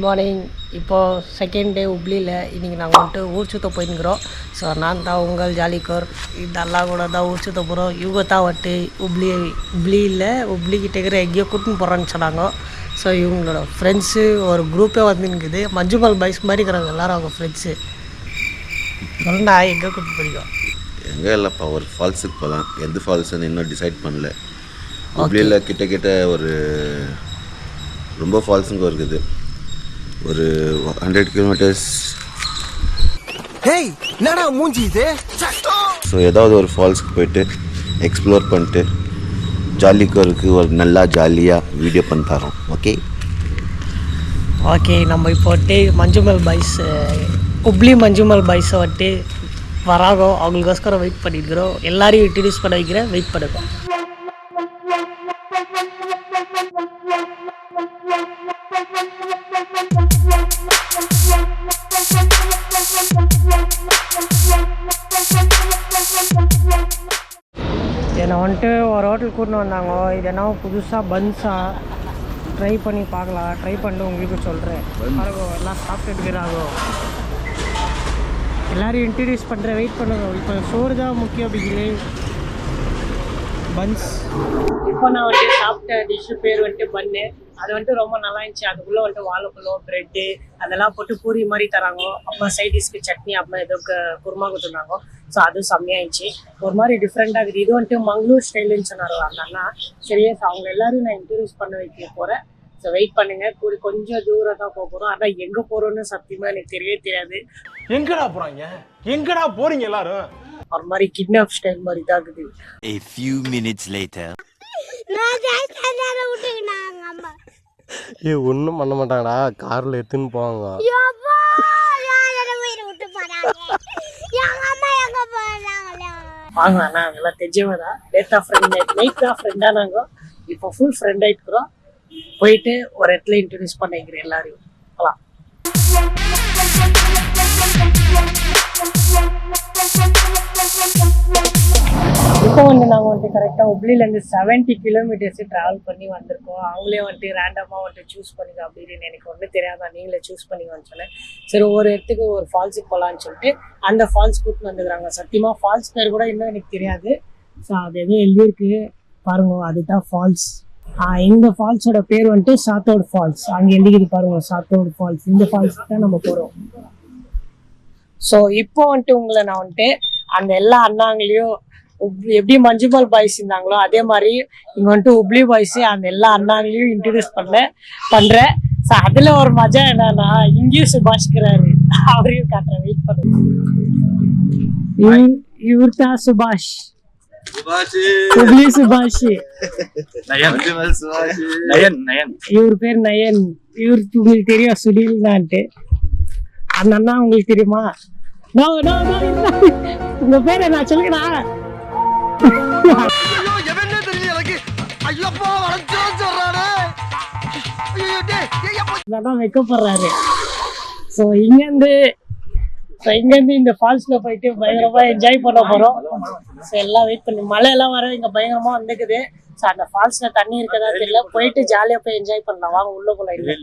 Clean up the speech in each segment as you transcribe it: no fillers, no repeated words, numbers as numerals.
Good morning. இப்போது second day உப்ளியில் இன்றைக்கி நாங்கள் வந்துட்டு ஊர் சுற்ற போயிருக்கிறோம். ஸோ நான் தான் உங்கள் ஜாலிக்கோர். இதெல்லாம் கூட தான் ஊர் சுற்ற போகிறோம். இவங்க தான் வந்துட்டு உப்ளிக்கிட்ட இருக்கிற எங்கேயோ கூட்டின்னு போகிறான்னு சொன்னாங்க. ஸோ இவங்களோட ஃப்ரெண்ட்ஸு ஒரு குரூப்பே வந்துருக்குது. மஞ்சுமல் பாய்ஸ் மாதிரி இருக்கிறாங்க எல்லோரும் அவங்க ஃப்ரெண்ட்ஸு. சொல்லுண்ணா எங்கே கூப்பிட்டு போறீங்க? எங்கே இல்லைப்பா, ஒரு ஃபால்ஸுக்கு போகலாம். எந்த ஃபால்ஸுன்னு இன்னும் டிசைட் பண்ணல. உப்ளியில் கிட்ட ஒரு ரொம்ப ஃபால்ஸுங்க இருக்குது. ஒரு 100 கிலோமீட்டர்ஸ். என்னடா மூஞ்சி இது? ஸோ ஏதாவது ஒரு ஃபால்ஸுக்கு போயிட்டு எக்ஸ்ப்ளோர் பண்ணிட்டு ஜாலிக்கோருக்கு ஒரு நல்லா ஜாலியாக வீடியோ பண்ணி தரோம். ஓகே நம்ம இப்போ வந்துட்டு மஞ்சுமல் பாய்ஸ் உப்ளி மஞ்சுமல் பாய்ஸை வந்துட்டு வராங்க. அவங்களுக்கோஸ்கரம் வெயிட் பண்ணியிருக்கிறோம். எல்லாரையும் இன்ட்ரடியூஸ் பண்ண வைக்கிறேன், வெயிட் பண்ணுங்க. என்னை வந்துட்டு ஒரு ஹோட்டல் கூட்டின்னு வந்தாங்க. இது என்ன புதுசாக பன்ஸாக ட்ரை பண்ணி பார்க்கலாம். ட்ரை பண்ணிட்டு உங்களுக்கு சொல்கிறேன். பாருங்க எல்லாம் சாப்பிட்டு இருக்கிறாங்க. எல்லோரும் இன்ட்ரடியூஸ் பண்ணுறேன், வெயிட் பண்ணுங்க. இப்போ சோறு தான் முக்கியம் அப்படிங்கிறே. பன்ஸ் இப்போ நான் வந்துட்டு சாப்பிட்ட டிஷ்ஷு பேர் வந்துட்டு பன்னு. அது வந்துட்டு ரொம்ப நல்லா இருந்துச்சு. அதுக்குள்ளே வந்துட்டு வாழைப்பழம், ப்ரெட்டு அதெல்லாம் போட்டு பூரி மாதிரி தராங்க. அப்புறம் சைட் டிஷ்க்கு சட்னி, அப்புறம் ஏதோ குருமா கொடுத்துருந்தாங்க. ஸோ அதுவும் செம்மையாகிடுச்சு. ஒரு மாதிரி டிஃப்ரெண்ட்டாக இருக்குது. இது வந்துட்டு மங்களூர் ஸ்டைலுன்னு சொன்னார் அந்த அண்ணா. சரியா அவங்க எல்லோரும் நான் இன்ட்ரடியூஸ் பண்ண வைக்க போகிறேன். ஸோ வெயிட் பண்ணுங்கள். கூடி கொஞ்சம் தூரம் தான் போக போகிறோம். ஆனால் எங்கே போகிறோன்னு சத்தியமாக எனக்கு தெரியவே தெரியாது. எங்கடா போறாங்க? எங்கடா போறீங்க எல்லாரும்? ஒரு மாதிரி கிட்னாப் ஸ்டைல் மாதிரி தான் இருக்குது. A few minutes later. ஒன்றும் பண்ண மாட்டாங்கடா, காரில் எடுத்துன்னு போவாங்க. வாங்க அண்ணா, அதெல்லாம் தெரிஞ்சவங்க தான். நைட் தான் ஃப்ரெண்டாக நாங்கள் இப்போ ஃபுல் ஃப்ரெண்ட் ஆகிட்டுக்கிறோம். போயிட்டு ஒரு இடத்துல இன்ட்ரடியூஸ் பண்ணிக்கிறேன் எல்லாரையும். போகலாம். இப்போ வந்து நாங்கள் வந்துட்டு கரெக்டாக உப்ளிலேருந்து 70 கிலோமீட்டர்ஸு ட்ராவல் பண்ணி வந்திருக்கோம். அவங்களே வந்துட்டு ரேண்டமாக வந்துட்டு சூஸ் பண்ணிக்க அப்படின்னு எனக்கு ஒன்றும் தெரியாதான், நீங்களே சூஸ் பண்ணிக்கோன்னு சொன்னேன். சரி ஒரு இடத்துக்கு ஒரு ஃபால்ஸுக்கு போகலான்னு சொல்லிட்டு அந்த ஃபால்ஸ் கூப்பிட்டு வந்துக்கிறாங்க. சத்தியமாக ஃபால்ஸ் பேர் கூட இன்னும் எனக்கு தெரியாது. ஸோ அது எதுவும் எழுதியிருக்கு பாருங்க, அதுதான் ஃபால்ஸ். இந்த ஃபால்ஸோட பேர் வந்துட்டு சாத்தோடு ஃபால்ஸ். அங்கே எழுதிக்கிது பாருங்க, சாத்தோடு ஃபால்ஸ். இந்த ஃபால்ஸுக்கு தான் நம்ம போகிறோம். ஸோ இப்போ வந்துட்டு உங்களை நான் வந்துட்டு அந்த எல்லா அண்ணாங்களையும் எப்படி மஞ்சுமல் பாய்ஸ் இருந்தாங்களோ அதே மாதிரி இங்கே வந்துட்டு உப்ளி பாய்ஸ் அந்த எல்லா அண்ணாங்களையும் இன்ட்ரடியூஸ் பண்ணுறேன். ஸோ அதில் ஒரு மஜா என்னன்னா, இங்கேயும் சுபாஷ்கிறாரு, அவரையும் காட்டுறேன். வெயிட் பண்ணுறேன். இவர் தான் சுபாஷ், உப்ளி சுபாஷ். இவர் பேர் நயன். இவருக்கு உங்களுக்கு தெரியும் சுனில் தான்ட்டு. அந்த அண்ணா உங்களுக்கு தெரியுமா? உங்க பேரை நான் சொல்லுறேன். வைக்கப்படுறாரு. ஸோ இங்கேருந்து இந்த ஃபால்ஸ்ல போயிட்டு பயங்கரமா என்ஜாய் பண்ண போறோம். ஸோ எல்லாம் வெயிட் பண்ணி மழையெல்லாம் வர இங்க பயங்கரமா வந்துக்குது. ஸோ அந்த ஃபால்ஸ்ல தண்ணி இருக்கதா தெரியல. போயிட்டு ஜாலியா போய் என்ஜாய் பண்ணலாம். வாங்க உள்ள போல. இல்லை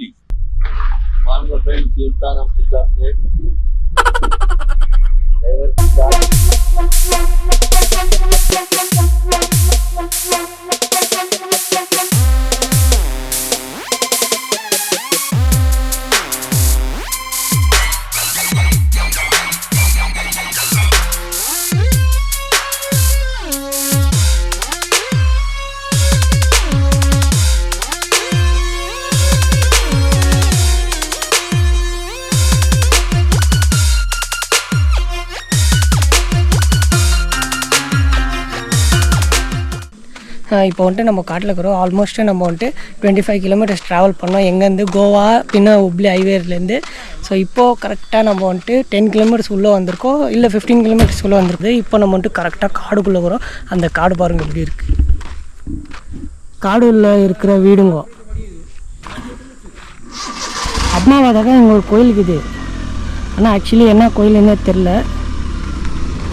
இப்போ வந்துட்டு நம்ம காட்டில் இருக்கிறோம். ஆல்மோஸ்ட்டு நம்ம வந்துட்டு 25 கிலோமீட்டர்ஸ் ட்ராவல் பண்ணோம். எங்கேருந்து கோவா பின்ன உப்ளி ஹைவேலேருந்து. ஸோ இப்போது கரெக்டாக நம்ம வந்துட்டு 10 கிலோமீட்டர்ஸ் உள்ளே வந்திருக்கோம், இல்லை 15 கிலோமீட்டர்ஸ் உள்ளே வந்துருக்குது. இப்போ நம்ம வந்துட்டு கரெக்டாக காடுக்குள்ளே இருக்கிறோம். அந்த காடு பாருங்க எப்படி இருக்குது. காடு உள்ள இருக்கிற வீடுங்க. அம்மாவாக தான் இங்கே ஒரு கோயில் இருக்குது. ஆனால் ஆக்சுவலி என்ன கோயிலுன்னே தெரில.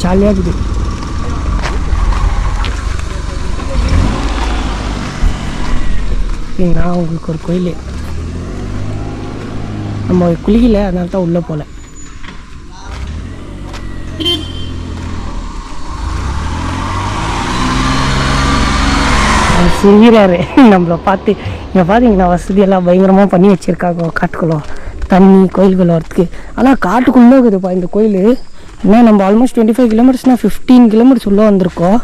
ஜாலியாக இருக்குது. பார்த்தீங்கன்னா உங்களுக்கு ஒரு கோயில் நம்ம குளிக்கல, அதனால தான் உள்ளே போகல. சிரிக்கிறாரு நம்மளை பார்த்து. இங்கே பார்த்தீங்கன்னா வசதியெல்லாம் பயங்கரமாக பண்ணி வச்சுருக்காங்க காட்டுக்குள்ள தண்ணி கோயில்கள் வரத்துக்கு. ஆனால் காட்டுக்குள்ளே இருக்குதுப்பா இந்த கோயில். ஏன்னா நம்ம ஆல்மோஸ்ட் 25 கிலோமீட்டர்ஸ்னால் 15 கிலோமீட்டர்ஸ் உள்ளே வந்திருக்கோம்.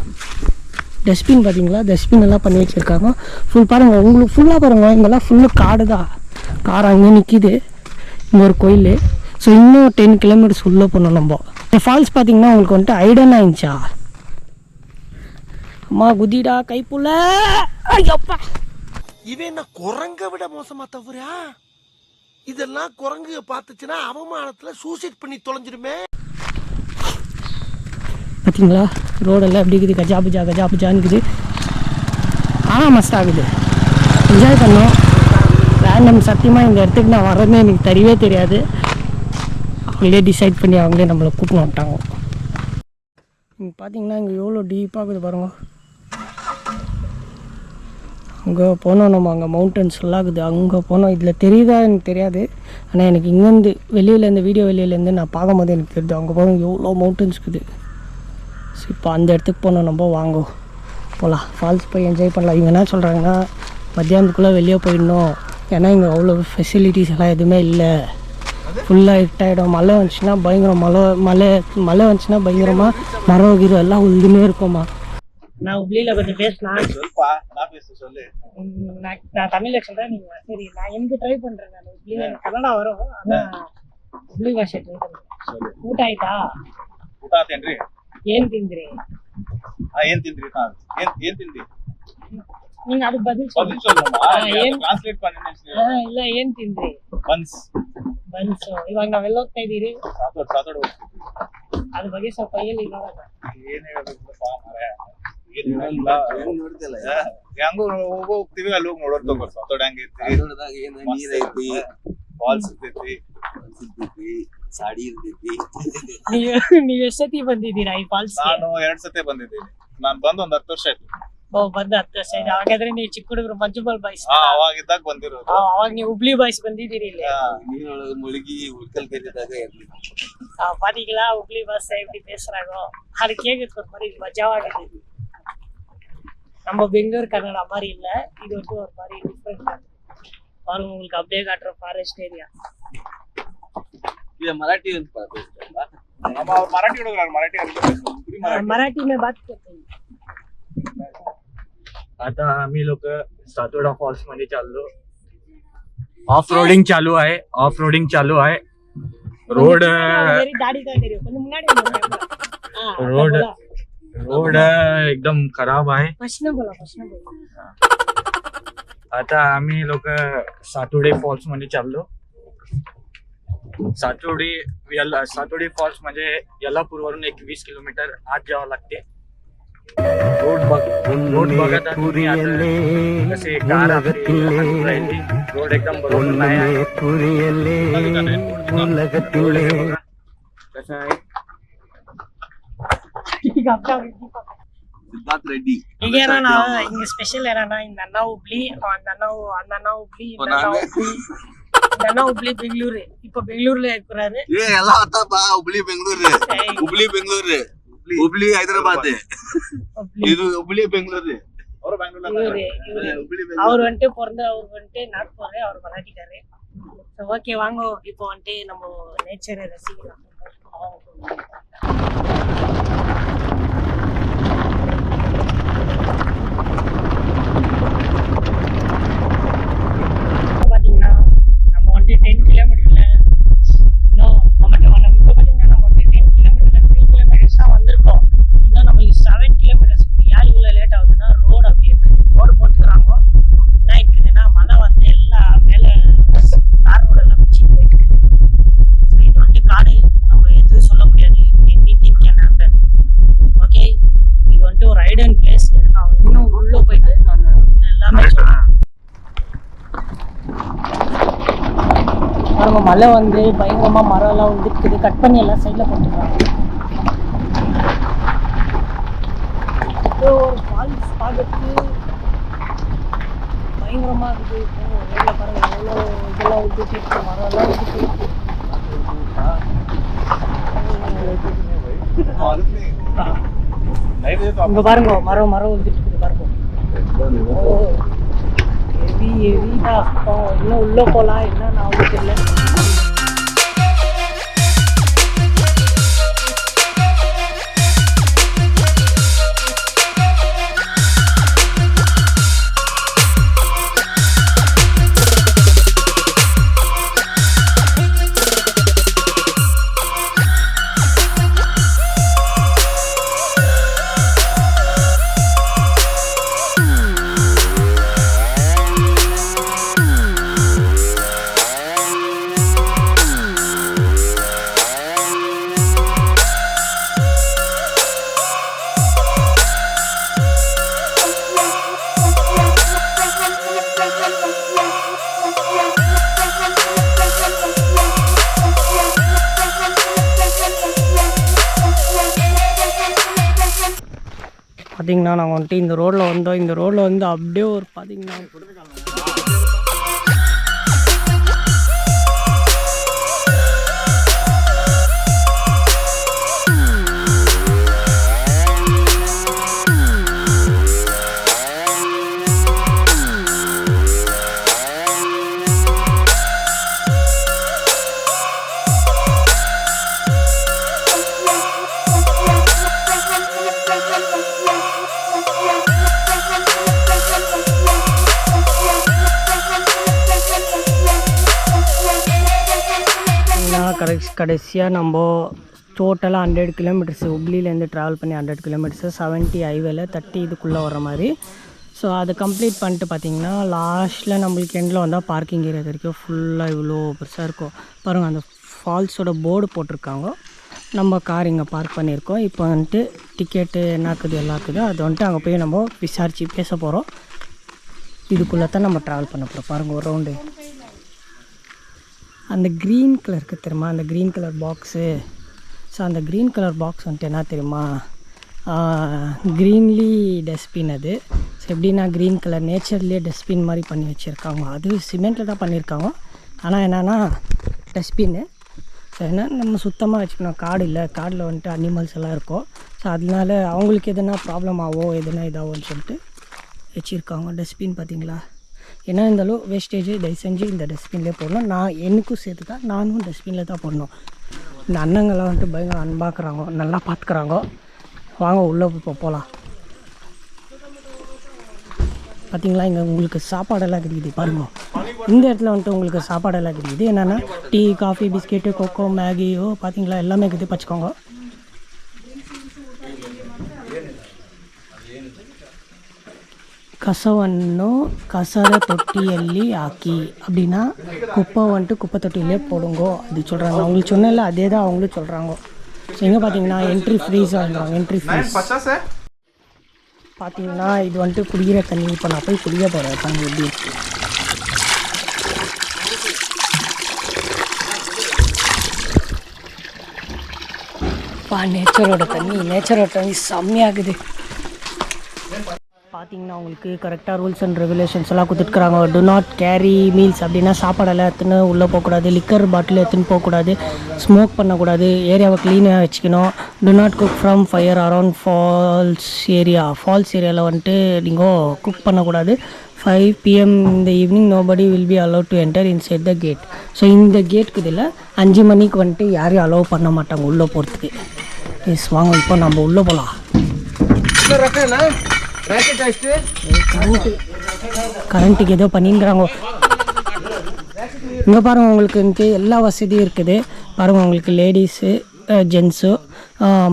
டஸ்ட்பின் பார்த்தீங்களா, டஸ்ட்பின் எல்லாம் பண்ணி வச்சுருக்காங்க. ஃபுல் பாருங்கள், உங்களுக்கு ஃபுல்லாக பாருங்கள், இங்கெல்லாம் ஃபுல்லு காடு தான். கார் அங்கே நிற்கிது. இங்கே ஒரு கோயில். ஸோ இன்னும் 10 கிலோமீட்டர்ஸ் உள்ளே போனோம் நம்ம. இந்த ஃபால்ஸ் பார்த்தீங்கன்னா உங்களுக்கு வந்துட்டு ஐடன் ஆயிடுச்சா. அம்மா குதிடா கைப்புள்ள. ஐயப்பா, இவன் என்ன குரங்க விட மோசமா தவறா? இதெல்லாம் குரங்கு பார்த்துச்சுன்னா அவமானத்துல சூசைட் பண்ணி தொலைஞ்சிருமே. பார்த்தீங்களா ரோடெல்லாம் எப்படி இருக்குது, கஜாபுஜான்னு இருக்குது. ஆனால் மஸ்ட் ஆகுது, என்ஜாய் பண்ணோம். ரேண்டம் சத்தியமாக இந்த இடத்துக்கு நான் வரேன்னு எனக்கு தெரியவே தெரியாது. அவங்களே டிசைட் பண்ணி அவங்களே நம்மளை கூப்பிட்டு வந்துட்டாங்க. இங்கே பார்த்தீங்கன்னா இங்கே எவ்வளோ டீப்பாக இருக்குது பாருங்கள். அங்கே போனோம் நம்ம, அங்கே மவுண்டன்ஸ் எல்லாம் இருக்குது, அங்கே போனோம். இதில் தெரியுதா எனக்கு தெரியாது, ஆனால் எனக்கு இங்கேருந்து வெளியிலேருந்து வீடியோ வெளியிலேருந்து நான் பார்க்கும்போது எனக்கு தெரியுது. அங்கே போகிறோம் எவ்வளோ மவுண்டன்ஸ் இருக்குது. ஸோ இப்போ அந்த இடத்துக்கு போனோம் நம்ம. வாங்கோ போகலாம், ஃபால்ஸ் போய் என்ஜாய் பண்ணலாம். இவங்க என்ன சொல்கிறாங்கன்னா மத்தியானத்துக்குள்ளே வெளியே போயிடணும், ஏன்னா இங்கே அவ்வளோ ஃபெசிலிட்டிஸ் எல்லாம் எதுவுமே இல்லை, ஃபுல்லாக இருட்டாயிடும். மழை வந்துச்சுன்னா பயங்கரம், மழை வந்துச்சுன்னா பயங்கரமாக மரம் கீரம் எல்லாம் உழுதுமே இருக்குமா. நான் உப்ளியில் கொஞ்சம் பேசினேன். நான் தமிழில் சொல்கிறேன், நீங்கள் சரி நான் எனக்கு ட்ரை பண்ணுறேன். நான் உப்ளியில் எனக்கு கன்னடா வரும், ஆனால் உப்ளி பாஷை ட்ரை பண்ணுறேன். ಊಟ ಆಯ್ತಾ? ಊಟ ಆತೇನ್ರಿ? ಏನು ತಿಂದ್ರಿ? ಏನ್ ತಿಂದ್ರಿ? ಏನ್ ತಿಂದ್ರಿ? ನೀನು ಅದಕ್ಕೆ ಬದಲು ಟ್ರಾನ್ಸ್ಲೇಟ್ ಮಾಡಿ. ಇಲ್ಲ, ಏನು ತಿಂದ್ರಿ? ಬನ್ಸು. ಇವಾಗ ನಾವೆಲ್ಲ ಹೋಗ್ತಾ ಇದ್ದೀರಿ, ಅದ್ರ ಬಗ್ಗೆ ಸ್ವಲ್ಪ ಹೇಳಿ ನೋಡೋಣ. ಏನ್ ಹೇಳ್ಬೇಕಪ್ಪ ಮಾರಾಯ, ಹೆಂಗು ಹೋಗ್ತೀವಿ ಅಲ್ಲಿ ಹೋಗಿ ನೋಡೋದ್ ತಗೋ. ಸಾತೋಡ್ ಹೆಂಗ್ ಐತಿ, ನೀರ್ ಐತಿ, ಫಾಲ್ಸ್ ಇರ್ತೈತಿ, ಸಾಡಿ ಇರ್ತೈತಿ. ನೀವ್ ಎಷ್ಟೊತ್ತಿ ಬಂದಿದ್ದೀರಾ ಈ ಫಾಲ್ಸ್? ನಾನು 2 ಸತಿ ಬಂದಿದ್ದೀನಿ. ನಾನ್ ಬಂದ್ ಒಂದ್ 10 ವರ್ಷ ಆಯ್ತು. ಬಂದು 10 ವರ್ಷ ಆಯ್ತು. ಹಾಗಾದ್ರೆ ನೀವು ಚಿಕ್ಕ ಹುಡುಗರು ಮಂಜುಬಾಲ್ ಬಾಯ್ಸ್? ಅವಾಗಿದ್ದಾಗ ಬಂದಿರೋದು. ಅವಾಗ ನೀವು ಹುಬ್ಳಿ ಬಾಯ್ಸ್ ಬಂದಿದ್ದೀರಿ ಇಲ್ಲಿ? ನೀರೊಳಗೆ ಮುಳುಗಿ ಉಳ್ಕಲ್ ಕೈದಾಗ பாத்தீங்களா உப்ளி பாஸ் எப்படி பேசுறாங்க. அது கேட்கறதுக்கு ஒரு மாதிரி மஜாவாகுது. நம்ம பெங்களூர் கன்னடா மாதிரி இல்ல, இது வந்து ஒரு மாதிரி டிஃபரெண்ட். பாருங்க உங்களுக்கு அப்படியே காட்டுற ஃபாரஸ்ட் ஏரியா. ये मराठी और मराठी मराठी में बात करते हैं. आता आम्ही लोक सातोडा फॉल्स मध्ये चाललो. ऑफ रोडिंग चालू आहे. रोड मेरी दाढ़ी का तेरी கொஞ்சம் முன்னாடி வந்து रोड एकदम खराब आहे. प्रश्न बोला. आता आम्ही लोक सातोडे फॉल्स मध्ये चाललो. सातोडी फॉल्स म्हणजे यल्लापूरवरून 20 किलोमीटर आत जावं लागते. रोड बघत तुम्ही आता कसे कार रोड एकदम बरोबर नाही आहे. कसं आहे सिद्धार्थ रेड्डी ಈಗ ಏನೋ ಹಿಂಗೆ ಸ್ಪೆಷಲ್ ಏನೋ இந்த அண்ணா உப்ளி, அந்த அண்ணா உப்ளி, இந்த அண்ணா உப்ளி பெங்களூரு. இப்ப பெங்களூர்ல இருக்கிறாரு. ಏ ಎಲ್ಲ ಗೊತ್ತಪ್ಪ, ಹುಬ್ಳಿ ಬೆಂಗಳೂರು, ಹುಬ್ಳಿ ಹೈದರಾಬಾದ್, ಇದು ಹುಬ್ಳಿ ಬೆಂಗಳೂರು. ಅವರು ಬೆಂಗಳೂರಲ್ಲಿ அவர் வந்துட்டு அவர் வந்துட்டு நாக்பூர், அவர் மராட்டிக்காரு. ஓகே வாங்க இப்போ வந்துட்டு நம்ம நேச்சரை ரசிக்கலாம். பாத்தீங்கன்னா நம்ம வந்துட்டு 10 கிலோமீட்டர்ல இன்னும் நம்ம இப்போ பாத்தீங்கன்னா நம்ம வந்துட்டு 10 கிலோமீட்டர்ல 3 கிலோமீட்டர்ஸ் தான் வந்திருக்கோம். இன்னும் நம்மளுக்கு 7 கிலோமீட்டர்ஸ். யார் இவ்வளவு லேட் ஆகுதுன்னா ரோடு அப்படி இருக்குது, ரோடு போட்டுக்கிறாங்க. என்ன இருக்குதுன்னா மழை வந்து எல்லாம் மேல தார் ரோடு எல்லாம் வச்சு போயிட்டு இருக்குது. இது வந்துட்டு காடு, நம்ம எதுவும் சொல்ல முடியாது. Anything can happen. ஓகே, இது வந்துட்டு ஒரு ஐடன் பிளேஸ். நான் இன்னும் உள்ள போயிட்டு எல்லாமே சொல்றேன். பாருங்க மழை வந்து பயங்கரமா மரம் எல்லாம் வந்துருக்குது, கட் பண்ணி எல்லாம் சைட்ல போட்டுக்கிறாங்க. ஒரு ஃபால்ஸ் பார்க்கறதுக்கு பயங்கரமா இருக்குது. ரோட்டில் பாருங்கள் எவ்வளோ இதெல்லாம் ஊற்றிட்டு இருக்கு, மரம்லாம் ஊற்றிட்டு இருக்கு. இங்கே பாருங்க மரம் ஊற்றிட்டு இருக்குது பாருங்க. ஓ ஹெவிடா. இன்னும் உள்ளே போகலாம், என்ன நான் வந்து தெரியல. பார்த்தீங்கன்னா நாங்கள் வந்துட்டு இந்த ரோட்டில் வந்தோம். இந்த ரோட்டில் வந்து அப்படியே ஒரு பார்த்தீங்கன்னா கடைசியாக நம்ம டோட்டலாக 100 கிலோமீட்டர்ஸ் ஹுப்ளிலேருந்து ட்ராவல் பண்ணி 100 கிலோமீட்டர்ஸு 70 ஹைவேல 30 இதுக்குள்ளே வர மாதிரி. ஸோ அதை கம்ப்ளீட் பண்ணிட்டு பார்த்திங்கன்னா லாஸ்ட்டில் நம்மளுக்கு எண்டில் வந்தால் பார்க்கிங் ஏரியா வரைக்கும் ஃபுல்லாக இவ்வளோ பெருசாக இருக்கும் பாருங்கள். அந்த ஃபால்ஸோட போர்டு போட்டிருக்காங்க. நம்ம கார் இங்கே பார்க் பண்ணியிருக்கோம். இப்போ வந்துட்டு டிக்கெட்டு என்னாக்குது எல்லாக்குது அது வந்துட்டு அங்கே போய் நம்ம விசாரித்து பேச போகிறோம். இதுக்குள்ளே தான் நம்ம ட்ராவல் பண்ண போகிறோம். பாருங்கள் ஒரு ரவுண்டு. அந்த க்ரீன் கலருக்கு தெரியுமா, அந்த க்ரீன் கலர் பாக்ஸு. ஸோ அந்த க்ரீன் கலர் பாக்ஸ் வந்துட்டு என்ன தெரியுமா, க்ரீன்லி டஸ்ட்பின். அது ஸோ எப்படின்னா க்ரீன் கலர் நேச்சர்லேயே டஸ்ட்பின் மாதிரி பண்ணி வச்சுருக்காங்க. அது சிமெண்ட்டில் தான் பண்ணியிருக்காங்க. ஆனால் என்னென்னா டஸ்ட்பின்னு. ஸோ என்ன நம்ம சுத்தமாக வச்சுக்கணும். காடு இல்லை, காடில் வந்துட்டு அனிமல்ஸ் எல்லாம் இருக்கும். ஸோ அதனால அவங்களுக்கு எதுனா ப்ராப்ளம் ஆகும், எதுனா இதாகும்னு சொல்லிட்டு வச்சுருக்காங்க. டஸ்ட்பின் பார்த்தீங்களா, என்ன இருந்தாலும் வேஸ்டேஜ் தயவு செஞ்சு இந்த டஸ்ட்பின்லேயே போடணும். நான் எனக்கும் சேர்த்து தான் நானும் டஸ்ட்பினில் தான் போடணும். இந்த அண்ணங்கள்லாம் வந்துட்டு பயங்கர அன்பாக்குறாங்க, நல்லா பார்த்துக்குறாங்க. வாங்க உள்ளே போகலாம். பார்த்தீங்களா இங்கே உங்களுக்கு சாப்பாடெல்லாம் கிடைக்குது பாருங்க. இந்த இடத்துல வந்துட்டு உங்களுக்கு சாப்பாடெல்லாம் கிடைக்குது. என்னென்னா டீ, காஃபி, பிஸ்கெட்டு, கொக்கோ, மேகியோ பார்த்தீங்களா எல்லாமே இருக்குது. பச்சுக்கோங்க. ಕಸವನ್ನು ಕಸದ ತೊಟ್ಟಿಯಲ್ಲಿ ಹಾಕಿ அப்படின்னா குப்பை வந்துட்டு குப்பை தொட்டியிலே போடுங்கோ அப்படி சொல்கிறாங்க. அவங்களுக்கு சொன்னல அதே தான் அவங்களும் சொல்கிறாங்க. ஸோ எங்கே பார்த்தீங்கன்னா என்ட்ரி ஃப்ரீஸ் வாங்குறாங்க. என்ட்ரி ஃப்ரீஸ் பார்த்தீங்கன்னா இது வந்துட்டு குடிக்கிற தண்ணி. இப்போ நான் போய் குடிக்க போகிறேன் தண்ணி எப்படி இருக்கு. நேச்சரோட தண்ணி செம்மையாகுது. பார்த்தீங்கன்னா உங்களுக்கு கரெக்டாக ரூல்ஸ் அண்ட் ரெகுலேஷன்ஸ் எல்லாம் கொடுத்துருக்குறாங்க. டு நாட் கேரி மீல்ஸ் அப்படின்னா சாப்பாடெல்லாம் எடுத்துன்னு உள்ளே போகக்கூடாது. லிக்கர் பாட்டில் எடுத்துன்னு போகக்கூடாது. ஸ்மோக் பண்ணக்கூடாது. ஏரியாவை க்ளீனாக வச்சுக்கணும். Do not cook from fire around falls ஏரியாவில் வந்துட்டு நீங்கள் குக் பண்ணக்கூடாது. 5 PM இந்த evening nobody will be allow to enter inside the gate. So இந்த கேட்டுக்கு இதில் 5 மணிக்கு வந்துட்டு யாரையும் அலோவ் பண்ண மாட்டாங்க உள்ளே போகிறதுக்கு. எஸ் வாங்க இப்போ நம்ம உள்ளே போகலாம். கரண்ட்டுக்கு ஏதோ பண்ணிங்கிறாங்க. இங்கே பாருங்கள் உங்களுக்கு வந்துட்டு எல்லா வசதியும் இருக்குது. பாருங்கள் உங்களுக்கு ಲೇಡೀಸು ಜೆಂಟ್ಸು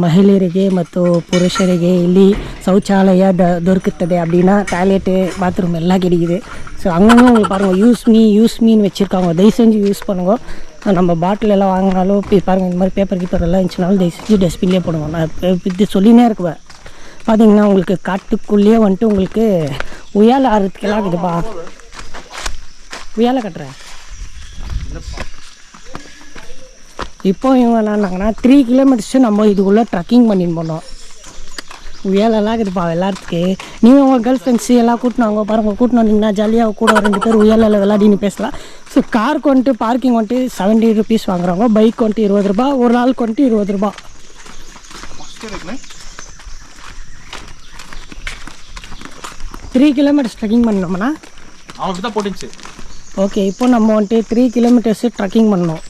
ಮಹಿಳೆಯರಿಗೆ ಮತ್ತು ಪುರುಷರಿಗೆ ಇಲ್ಲಿ ಶೌಚಾಲಯ ದೊರಕುತ್ತದೆ அப்படின்னா டாய்லெட்டு பாத்ரூம் எல்லாம் கிடைக்குது. ஸோ அங்கங்கே உங்களுக்கு பாருங்கள் யூஸ் மீன்னு வச்சுருக்காங்க. தயவு செஞ்சு யூஸ் பண்ணுங்க. நம்ம பாட்டில் எல்லாம் வாங்கினாலும் பாருங்கள் இந்த மாதிரி பேப்பர் கீப்பர் எல்லாம் இருந்துச்சுனாலும் தயவு செஞ்சு டஸ்ட்பின்லேயே போடுவோம். நான் இது சொல்லினே இருக்குவேன். பார்த்தீங்கன்னா உங்களுக்கு காட்டுக்குள்ளேயே வந்துட்டு உங்களுக்கு உயால ஆறுறதுக்கெல்லாம் இருக்குதுப்பா. உயால கட்டுறேன். இப்போ இவங்க என்னன்னாங்கன்னா 3 கிலோமீட்டர்ஸு நம்ம இதுக்குள்ளே ட்ரக்கிங் பண்ணின்னு போனோம். உயலெல்லாம் இருக்குதுப்பா விளாட்றதுக்கு. நீங்கள் உங்கள் கேர்ள் ஃப்ரெண்ட்ஸு எல்லாம் கூட்டினு வாங்க பாருங்க, கூட்டினு வந்தீங்கன்னா ஜாலியாக கூட 2 பேர் உயலில் விளையாடின்னு பேசலாம். ஸோ காருக்கு வந்துட்டு பார்க்கிங் வந்துட்டு 70 rupees வாங்குறாங்க, பைக் வந்துட்டு 20 ரூபா, ஒரு ஆளுக்கு வந்துட்டு 20 ரூபா. 3 கிலோமீட்டர்ஸ் ட்ரெக்கிங் பண்ணோம்னா அவனுக்கு தான் போட்டுச்சு. ஓகே, இப்போ நம்ம வந்துட்டு 3 கிலோமீட்டர்ஸு ட்ரெக்கிங் பண்ணோம்.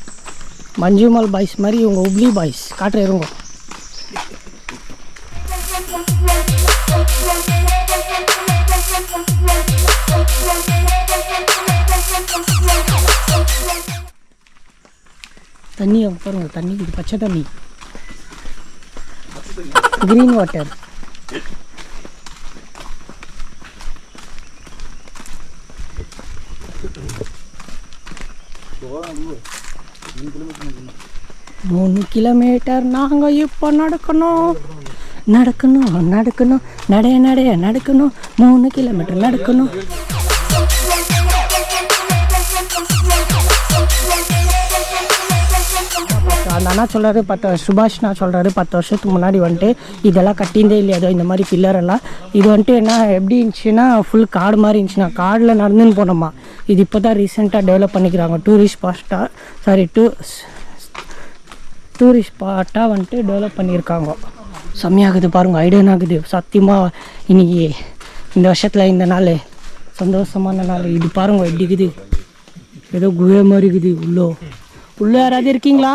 மஞ்சுமல் பாய்ஸ் மாதிரி இவங்க உப்ளி பாய்ஸ் காட்டுற இருங்க. தண்ணி அவங்க பாருங்க, தண்ணி இது பச்சை தண்ணி, கிரீன் வாட்டர். மூணு கிலோமீட்டர் நாங்கள் இப்போ நடக்கணும் நடக்கணும் நடக்கணும் நடைய நடைய நடக்கணும், 3 கிலோமீட்டர் நடக்கணும். அந்த அண்ணா சொல்கிறாரு 10 சுபாஷ்னா சொல்கிறாரு 10 வருஷத்துக்கு முன்னாடி வந்துட்டு இதெல்லாம் கட்டியிருந்தே இல்லையா, அதோ இந்த மாதிரி பில்லரெல்லாம். இது வந்துட்டு என்ன எப்படி இருந்துச்சுன்னா ஃபுல் காடு மாதிரி இருந்துச்சுன்னா, காடில் நடந்துன்னு போனோமா. இது இப்போ தான் ரீசெண்டாக டெவலப் பண்ணிக்கிறாங்க, டூரிஸ்ட் ஸ்பாட்டாக வந்துட்டு டெவலப் பண்ணியிருக்காங்க. செம்மையாகுது பாருங்கள், ஐடியன் ஆகுது சத்தியமாக. இன்னைக்கு இந்த வருஷத்தில் இந்த நாள் சந்தோஷமான நாள். இது பாருங்கள் எப்படி இருக்குது, ஏதோ குகை மாதிரி இருக்குது. உள்ளே யாராவது இருக்கீங்களா?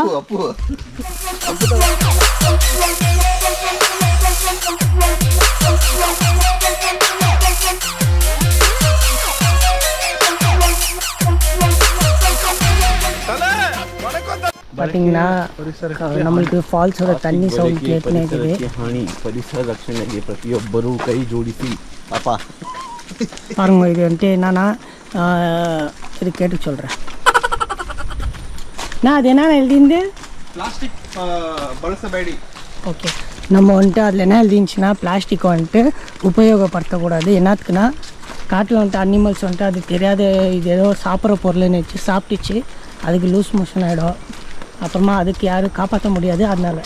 பார்த்தீங்கன்னா நம்மளுக்கு ஃபால்ஸோட தண்ணி சவுண்ட் கேட்டுனே இருக்குது. ಪರಿಸರ ರಕ್ಷಣೆಗೆ ಪ್ರತಿಯೊಬ್ಬರೂ ಕೈ ಜೋಡಿಸಿ ಪಾಪ. பாருங்க இது வந்துட்டு என்னன்னா இது கேட்டு சொல்கிறேன் நான். அது என்ன எழுதிந்து ಪ್ಲಾಸ್ಟಿಕ್ ಬಳಸಬೇಡಿ. ஓகே, நம்ம வந்துட்டு அதில் என்ன எழுதிச்சுன்னா பிளாஸ்டிக் வந்துட்டு உபயோகப்படுத்தக்கூடாது. என்னத்துக்குன்னா காட்டில் வந்துட்டு அனிமல்ஸ் வந்துட்டு அது தெரியாத இது ஏதோ சாப்பிட்ற பொருள்னு வச்சு சாப்பிட்டுச்சு, அதுக்கு லூஸ் மோஷன் ஆகிடும். அப்புறமா அதுக்கு யாரும் காப்பாற்ற முடியாது. அதனால